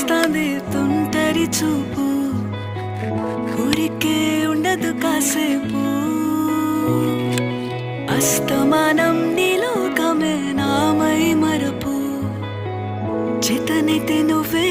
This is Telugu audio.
వస్తాంది తుంటరి చూపు, ఊరికే ఉండదు కాసేపు. అస్తమానం నీలోకమే నామై మరపు, చేతనైతే నువ్వే